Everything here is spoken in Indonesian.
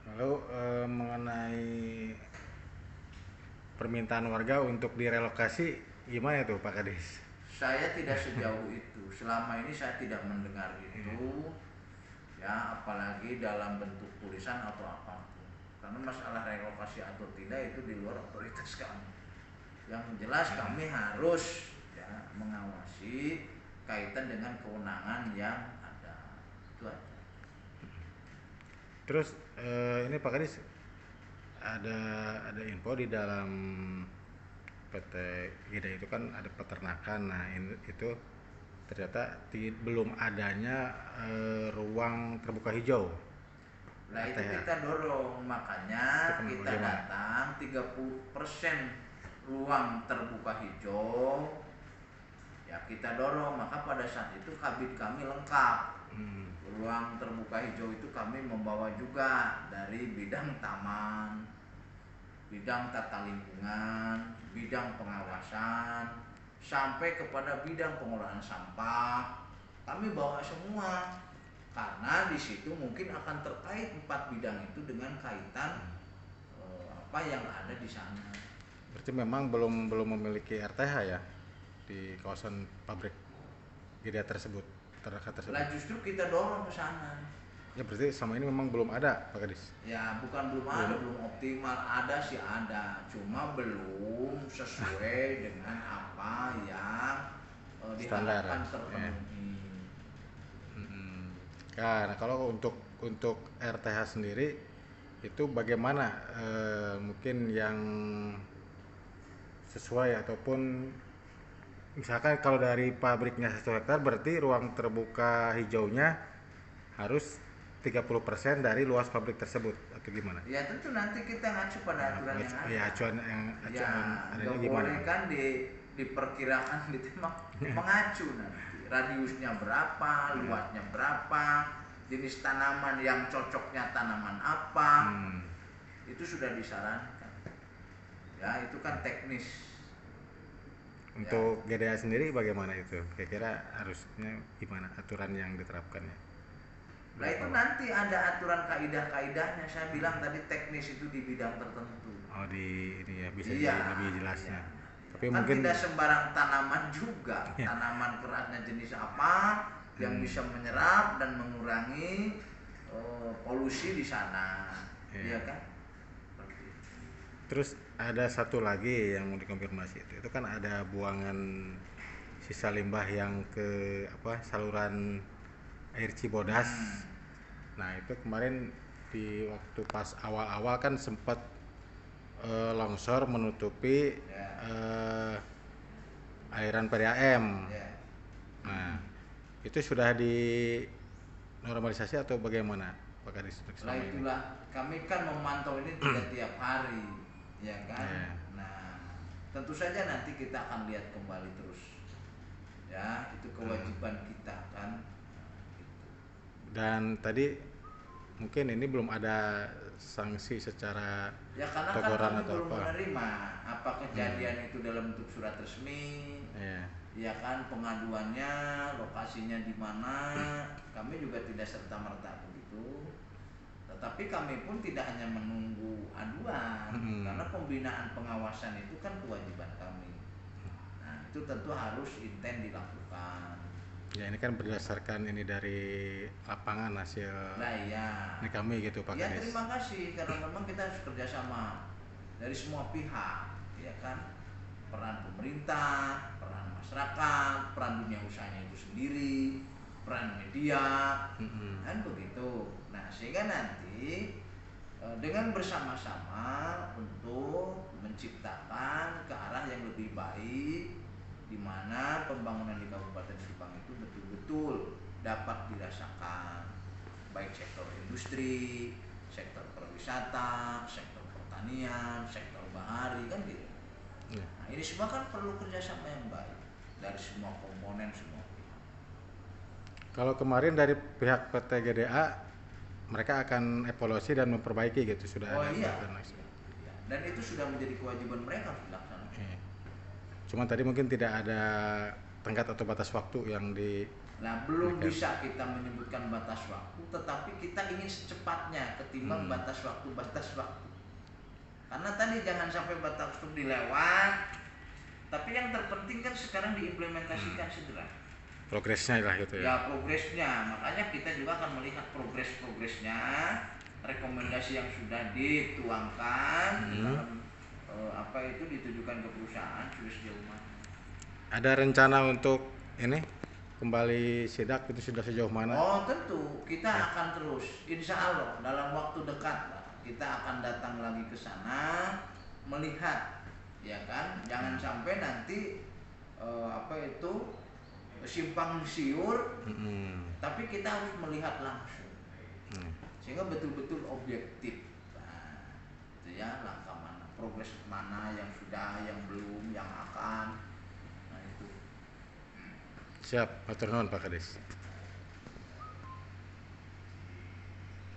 Lalu mengenai permintaan warga untuk direlokasi gimana tuh Pak Kadis? Saya tidak sejauh itu. Selama ini saya tidak mendengar itu, ya apalagi dalam bentuk tulisan atau apapun. Karena masalah relokasi atau tidak itu di luar otoritas kami. Yang jelas kami harus ya mengawasi kaitan dengan kewenangan yang ada. Itu aja. Terus ini Pak Kadis ada info di dalam PT Gida itu kan ada peternakan. Nah, itu ternyata belum adanya ruang terbuka hijau. Nah itu ATH. kita dorong, Itu makanya kan kita bagaimana? datang 30% ruang terbuka hijau. Ya kita dorong, maka pada saat itu kabin kami lengkap. Ruang terbuka hijau itu kami membawa juga dari bidang taman, bidang tata lingkungan, bidang pengawasan, sampai kepada bidang pengolahan sampah. Kami bawa semua karena di situ mungkin akan terkait 4 bidang itu dengan kaitan apa yang ada di sana. Berarti memang belum memiliki RTH ya di kawasan pabrik Gida tersebut, terdekat tersebut. Lah justru kita dorong ke sana. Ya berarti sama ini memang belum ada Pak Kadis. Ya bukan belum ada, belum optimal, ada sih ada, cuma belum sesuai dengan apa yang Standar. diharapkan Ya. terpenuhi. Nah, kalau untuk RTH sendiri itu bagaimana mungkin yang sesuai ataupun misalkan kalau dari pabriknya 1 hektar berarti ruang terbuka hijaunya harus 30% dari luas pabrik tersebut atau gimana? Ya tentu nanti kita ngacu pada aturan yang ada. Ya acuan Ya adanya nggak gimana? boleh kan diperkirakan ditembak mengacu nanti radiusnya berapa, luasnya berapa, jenis tanaman yang cocoknya tanaman apa, itu sudah disarankan. Ya itu kan teknis. Untuk GDA sendiri bagaimana itu? Kira-kira harusnya gimana aturan yang diterapkannya? Nah itu nanti ada aturan kaidah-kaidahnya. Saya bilang tadi teknis itu di bidang tertentu. Oh di ini ya bisa Iya, lebih jelasnya. iya. Tapi Kan mungkin tidak sembarang tanaman juga. ya. Tanaman kerasnya jenis apa yang bisa menyerap dan mengurangi polusi di sana, Iya. iya kan? Terus ada satu lagi yang mau dikonfirmasi itu kan ada buangan sisa limbah yang ke saluran air Cibodas. Nah itu kemarin di waktu pas awal-awal kan sempat longsor menutupi airan PDAM. Ya. Nah itu sudah dinormalisasi atau bagaimana Pak Kadis untuk Nah selama ini? itulah kami kan memantau ini tidak tiap hari, ya kan? Ya. Nah tentu saja nanti kita akan lihat kembali terus, ya itu kewajiban kita kan. Dan tadi mungkin ini belum ada sanksi secara Ya karena kan teguran kami atau belum apa. menerima apa kejadian itu dalam bentuk surat resmi, ya kan, pengaduannya, lokasinya di mana, kami juga tidak serta merta begitu. Tetapi kami pun tidak hanya menunggu aduan, karena pembinaan pengawasan itu kan kewajiban kami. Nah itu tentu harus intent dilakukan. Ya ini kan berdasarkan ini dari lapangan hasil. Nah iya. Ini kami gitu Pak Ya Kadis. terima kasih karena memang kita harus kerjasama dari semua pihak, ya kan, peran pemerintah, peran masyarakat, peran dunia usahanya itu sendiri, peran media, kan begitu. Nah sehingga nanti dengan bersama-sama untuk menciptakan ke arah yang lebih baik, di mana pembangunan di Kabupaten Subang itu betul-betul dapat dirasakan baik sektor industri, sektor pariwisata, sektor pertanian, sektor bahari kan gitu. Nah ini semua kan perlu kerjasama yang baik dari semua komponen, semua pihak. Kalau kemarin dari pihak PT GDA mereka akan evaluasi dan memperbaiki gitu sudah ada. Iya. Dan itu sudah menjadi kewajiban mereka harus dilaksanakan. Cuma tadi mungkin tidak ada tenggat atau batas waktu yang Nah, belum Oke. bisa kita menyebutkan batas waktu, tetapi kita ingin secepatnya ketimbang batas waktu. Karena tadi jangan sampai batas waktu dilewat, tapi yang terpenting kan sekarang diimplementasikan segera. Progresnya lah gitu ya. Ya, progresnya. Makanya kita juga akan melihat progresnya, rekomendasi yang sudah dituangkan dalam apa itu ditujukan ke perusahaan sudah sejauh mana. Ada rencana untuk ini kembali sidak itu sudah sejauh mana? Oh tentu, kita akan terus, insya Allah dalam waktu dekat lah, kita akan datang lagi ke sana melihat, ya kan, jangan sampai nanti apa itu simpang siur, tapi kita harus melihat langsung, sehingga betul-betul objektif. Nah, itu ya langkah mana, progres mana yang sudah, yang belum, yang akan, nah itu. Siap, matur nuwun Pak Kades.